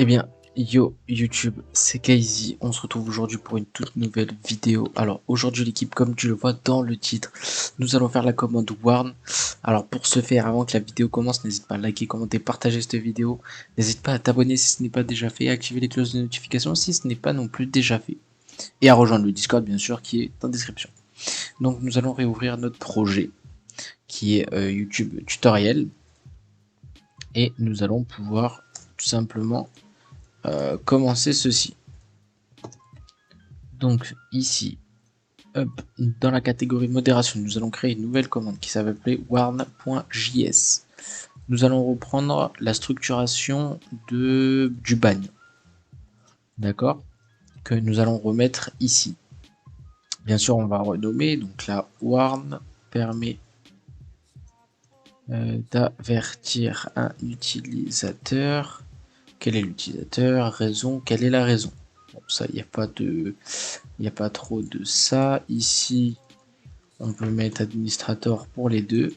Eh bien, yo YouTube, c'est Kaizy. On se retrouve aujourd'hui pour une toute nouvelle vidéo. Alors aujourd'hui l'équipe, comme tu le vois dans le titre, nous allons faire la commande Warn. Alors pour ce faire, avant que la vidéo commence, n'hésite pas à liker, commenter, partager cette vidéo. N'hésite pas à t'abonner si ce n'est pas déjà fait, à activer les cloches de notification si ce n'est pas non plus déjà fait. Et à rejoindre le Discord bien sûr qui est en description. Donc nous allons réouvrir notre projet qui est YouTube tutoriel. Et nous allons pouvoir tout simplement commencer ceci. Donc ici, hop, dans la catégorie modération, nous allons créer une nouvelle commande qui s'appelle warn.js. Nous allons reprendre la structuration du bagne, d'accord, que nous allons remettre ici. Bien sûr, on va renommer, donc la warn permet d'avertir un utilisateur. Quel est l'utilisateur? Raison, quelle est la raison? Bon, ça, il n'y a pas trop de ça. Ici, on peut mettre administrateur pour les deux.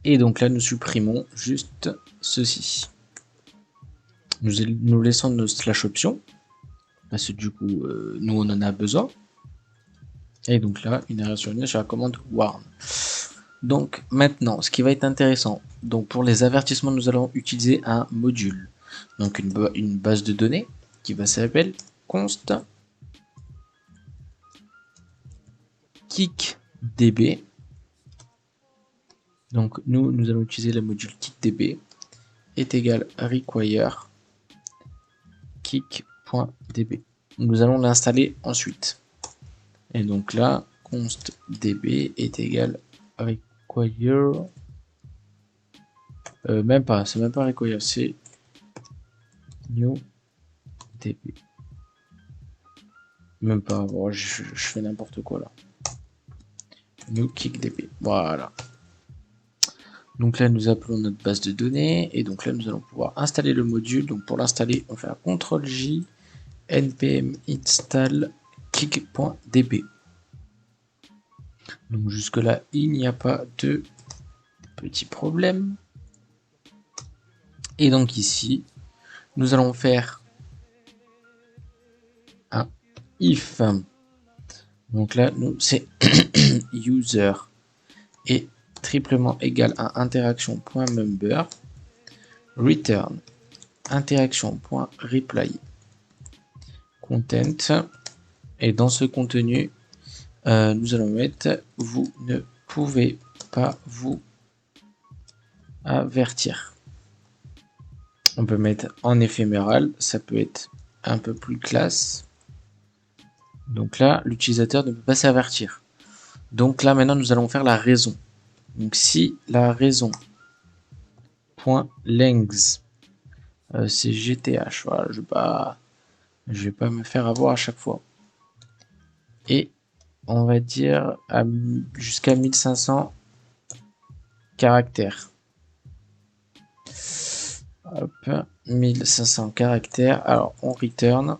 Et donc là, nous supprimons juste ceci. Nous laissons nos slash options, parce que du coup, nous, on en a besoin. Et donc là, une erreur survenue sur la commande warn. Donc maintenant, ce qui va être intéressant, donc pour les avertissements, nous allons utiliser un module. Donc une base de données qui va s'appeler const kickdb. Donc nous allons utiliser le module kickdb est égal require kick.db. Nous allons l'installer ensuite. Et donc là, const db est égal require. Même pas, c'est même pas require, c'est new db. Même pas, bon, je fais n'importe quoi là. New kickdb, voilà. Donc là, nous appelons notre base de données et donc là, nous allons pouvoir installer le module. Donc pour l'installer, on fait un CTRL-J, npm install kick.db. Donc jusque là, il n'y a pas de petit problème. Et donc ici, nous allons faire un if. Donc là, c'est user est triplement égal à interaction.member return interaction.reply content. Et dans ce contenu, nous allons mettre vous ne pouvez pas vous avertir. On peut mettre en éphéméral, ça peut être un peu plus classe. Donc là, l'utilisateur ne peut pas s'avertir. Donc là, maintenant, nous allons faire la raison. Donc si la raison .length c'est GTH, voilà, je vais pas me faire avoir à chaque fois. Et on va dire jusqu'à 1500 caractères. Hop, 1500 caractères. Alors on return.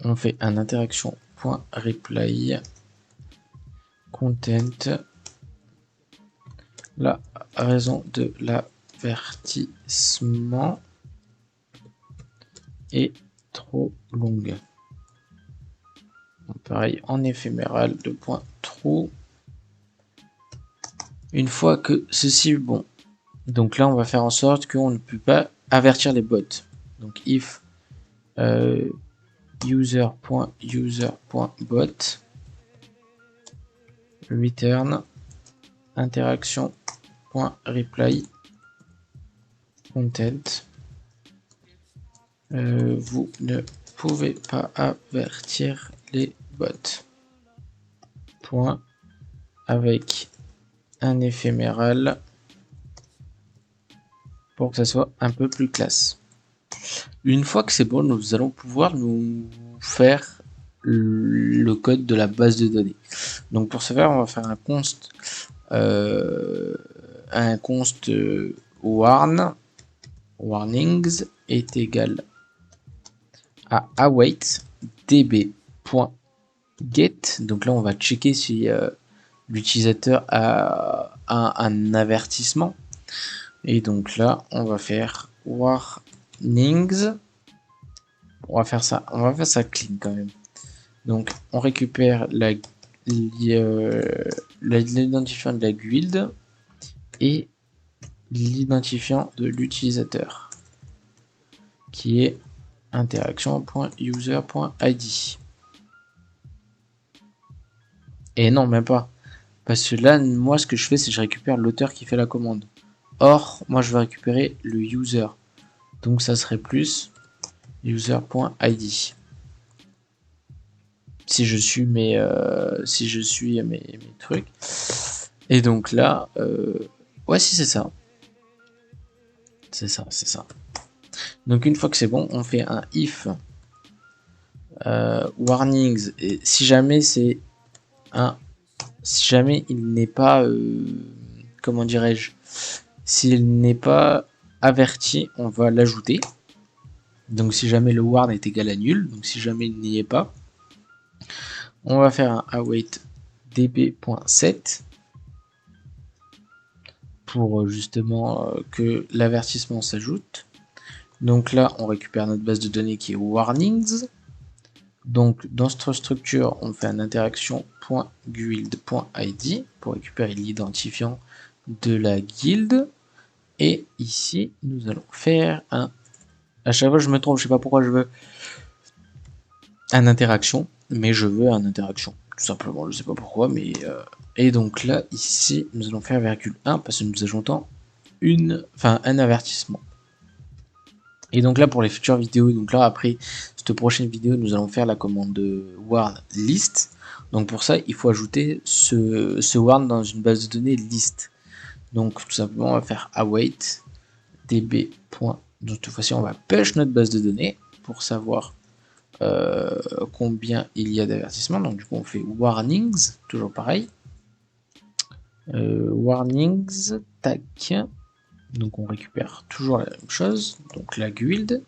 On fait un interaction.reply content. La raison de l'avertissement est trop longue. Donc, pareil, en éphéméral, de point true. Une fois que ceci est bon, donc là on va faire en sorte qu'on ne peut pas avertir les bots. Donc if user.user.bot return interaction.reply content. Vous ne pouvez pas avertir les bots. Point avec un éphéméral pour que ça soit un peu plus classe. Une fois que c'est bon, nous allons pouvoir nous faire le code de la base de données. Donc pour ce faire, on va faire un const warnings est égal à await db.get. Donc là, on va checker si l'utilisateur a un avertissement. Et donc là, on va faire warnings. On va faire ça clean quand même. Donc on récupère l'identifiant de la guilde et l'identifiant de l'utilisateur qui est interaction.user.id. Et non, même pas. Parce que là, moi, ce que je fais, c'est que je récupère l'auteur qui fait la commande. Or, moi, je vais récupérer le user. Donc, ça serait plus user.id. Si je suis mes trucs. Et donc là, ouais, si c'est ça. C'est ça. Donc, une fois que c'est bon, on fait un if warnings. Et si jamais c'est si jamais il n'est pas, comment dirais-je, s'il n'est pas averti, on va l'ajouter. Donc si jamais le warn est égal à nul, donc si jamais il n'y est pas, on va faire un await db.set pour justement que l'avertissement s'ajoute. Donc là, on récupère notre base de données qui est warnings. Donc dans cette structure, on fait un interaction.guild.id pour récupérer l'identifiant de la guilde. Et ici, nous allons faire un... À chaque fois, je me trompe, je sais pas pourquoi je veux un interaction, mais je veux un interaction. Tout simplement, je sais pas pourquoi, mais... Et donc là, ici, nous allons faire ,1 parce que nous ajoutons un avertissement. Et donc là, pour les futures vidéos, donc là, après cette prochaine vidéo, nous allons faire la commande warn list. Donc pour ça, il faut ajouter ce warn dans une base de données list. Donc tout simplement, on va faire await db. Donc cette fois-ci, on va push notre base de données pour savoir combien il y a d'avertissements. Donc du coup, on fait warnings, toujours pareil. Warnings, tac. Donc on récupère toujours la même chose. Donc la guild.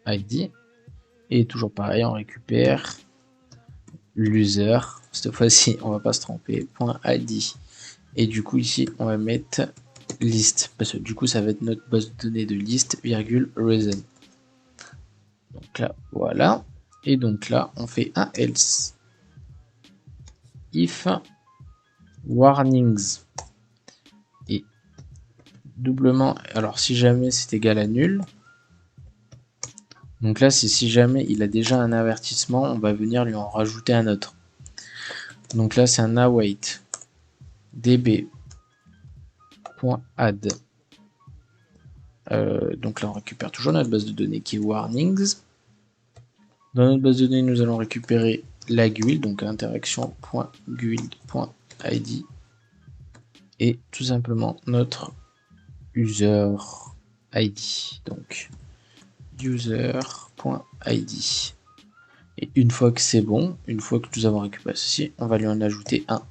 .id. Et toujours pareil, on récupère l'user. Cette fois-ci, on va pas se tromper. .id. Et du coup, ici, on va mettre list. Parce que du coup, ça va être notre base de données de list, virgule, reason. Donc là, voilà. Et donc là, on fait un else. If warnings. Et doublement, alors si jamais c'est égal à nul. Donc là, c'est si jamais il a déjà un avertissement, on va venir lui en rajouter un autre. Donc là, c'est un await db.add. Donc là, on récupère toujours notre base de données qui est warnings. Dans notre base de données, nous allons récupérer la guild, donc interaction.guild.id et tout simplement notre user id. Donc user.id. Et une fois que c'est bon, une fois que nous avons récupéré ceci, on va lui en ajouter un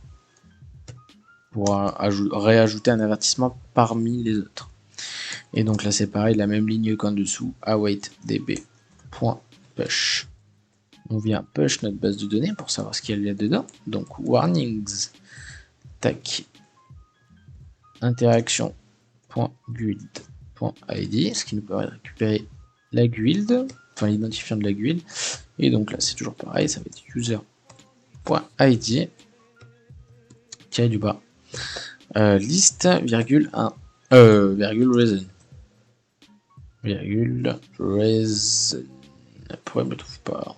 pour réajouter un avertissement parmi les autres. Et donc là c'est pareil, la même ligne qu'en dessous, await db.push. On vient push notre base de données pour savoir ce qu'il y a dedans. Donc warnings, tac, interaction.guild.id, ce qui nous permet de récupérer la guild, enfin l'identifiant de la guild. Et donc là c'est toujours pareil, ça va être user.id, tiré du bas, list, virgule 1, virgule reason. Virgule reason. Pourquoi je me trouve pas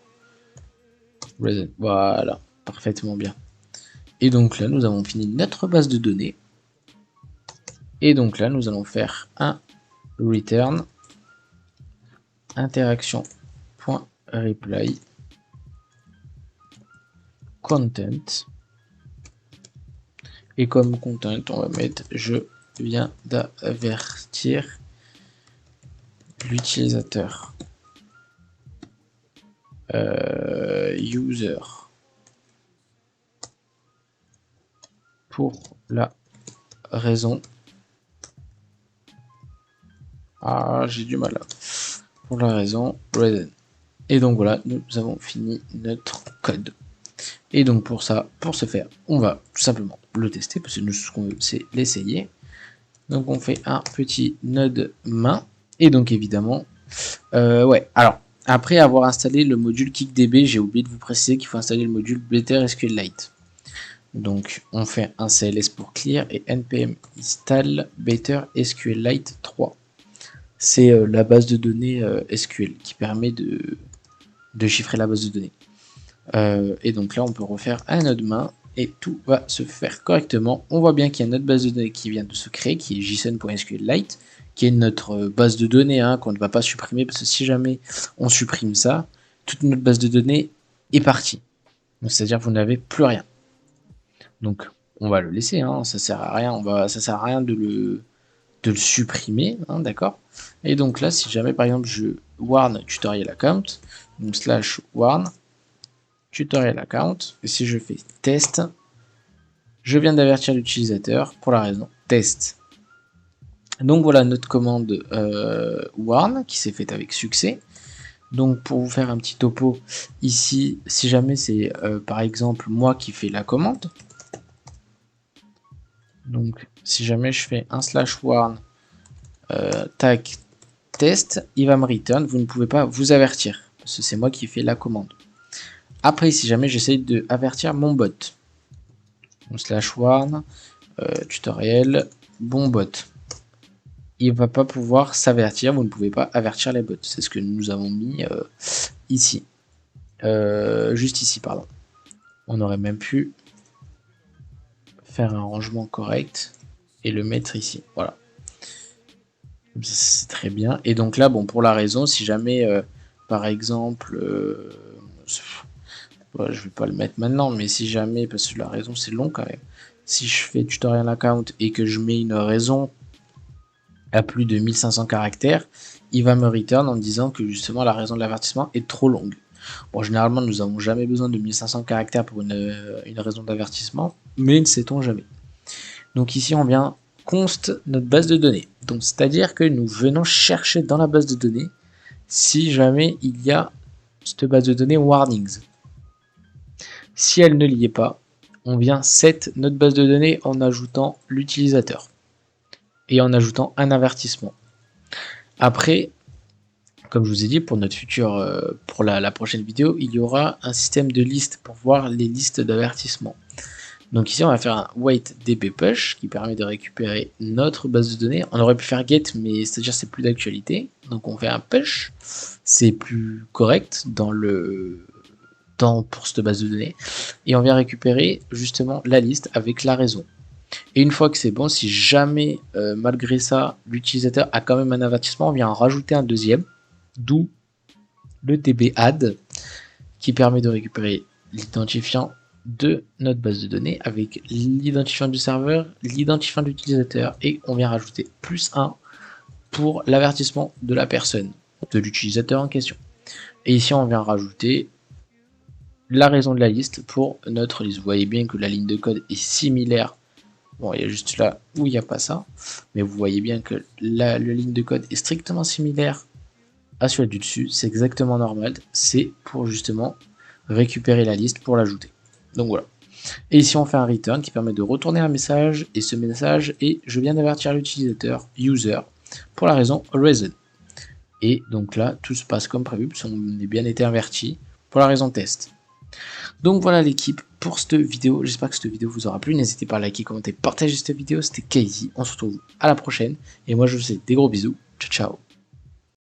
reason. Voilà, parfaitement bien. Et donc là, nous avons fini notre base de données. Et donc là, nous allons faire un return interaction.reply content. Et comme content, on va mettre je viens d'avertir l'utilisateur user pour la raison. Ah, j'ai du mal là. Pour la raison reason. Et donc voilà, nous avons fini notre code. Et donc pour ça, pour ce faire, on va tout simplement le tester, parce que nous, ce qu'on veut, c'est l'essayer. Donc on fait un petit node main, et donc évidemment, ouais, alors, après avoir installé le module KickDB, j'ai oublié de vous préciser qu'il faut installer le module Better SQLite. Donc on fait un CLS pour clear et npm install Better SQLite 3. C'est la base de données SQL qui permet de chiffrer la base de données. Et donc là on peut refaire un node main et tout va se faire correctement. On voit bien qu'il y a notre base de données qui vient de se créer, qui est json.sqlite, qui est notre base de données qu'on ne va pas supprimer, parce que si jamais on supprime ça, toute notre base de données est partie. C'est-à-dire que vous n'avez plus rien. Donc on va le laisser, ça sert à rien, ça sert à rien de le supprimer, d'accord. Et donc là, si jamais par exemple je warn tutorial account, donc slash warn tutorial account, et si je fais test, je viens d'avertir l'utilisateur pour la raison test. Donc voilà notre commande warn qui s'est faite avec succès. Donc pour vous faire un petit topo ici, si jamais c'est par exemple moi qui fais la commande, donc si jamais je fais un slash warn tag test, il va me return, vous ne pouvez pas vous avertir, parce que c'est moi qui fais la commande. Après, si jamais j'essaye de avertir mon bot, donc slash warn tutoriel bon bot, il va pas pouvoir s'avertir, vous ne pouvez pas avertir les bots. C'est ce que nous avons mis ici. Juste ici, pardon. On aurait même pu faire un rangement correct et le mettre ici. Voilà. C'est très bien. Et donc là, bon, pour la raison, si jamais, par exemple, je vais pas le mettre maintenant, mais si jamais, parce que la raison c'est long quand même, si je fais tutorial account et que je mets une raison à plus de 1500 caractères, il va me return en me disant que justement la raison de l'avertissement est trop longue. Bon, généralement nous n'avons jamais besoin de 1500 caractères pour une raison d'avertissement, mais ne sait-on jamais. Donc ici on vient const notre base de données, donc c'est à dire que nous venons chercher dans la base de données si jamais il y a cette base de données warnings. Si elle ne l'y est pas, on vient set notre base de données en ajoutant l'utilisateur et en ajoutant un avertissement. Après, comme je vous ai dit, pour notre futur, pour la prochaine vidéo, il y aura un système de liste pour voir les listes d'avertissements. Donc ici, on va faire un wait db push qui permet de récupérer notre base de données. On aurait pu faire get, mais c'est-à-dire c'est plus d'actualité. Donc on fait un push, c'est plus correct dans le pour cette base de données. Et on vient récupérer justement la liste avec la raison. Et une fois que c'est bon, si jamais malgré ça l'utilisateur a quand même un avertissement, on vient en rajouter un deuxième, d'où le dbadd qui permet de récupérer l'identifiant de notre base de données avec l'identifiant du serveur, l'identifiant de l'utilisateur, et on vient rajouter +1 pour l'avertissement de la personne, de l'utilisateur en question. Et ici on vient rajouter la raison de la liste pour notre liste. Vous voyez bien que la ligne de code est similaire. Bon, il y a juste là où il n'y a pas ça, mais vous voyez bien que la ligne de code est strictement similaire à celui du dessus. C'est exactement normal. C'est pour justement récupérer la liste pour l'ajouter. Donc voilà. Et ici on fait un return qui permet de retourner un message, et ce message est je viens d'avertir l'utilisateur user pour la raison reason. Et donc là tout se passe comme prévu puisqu'on est bien été averti pour la raison test. Donc voilà l'équipe pour cette vidéo, j'espère que cette vidéo vous aura plu, n'hésitez pas à liker, commenter, partager cette vidéo, c'était Casey, on se retrouve à la prochaine, et moi je vous fais des gros bisous, ciao ciao.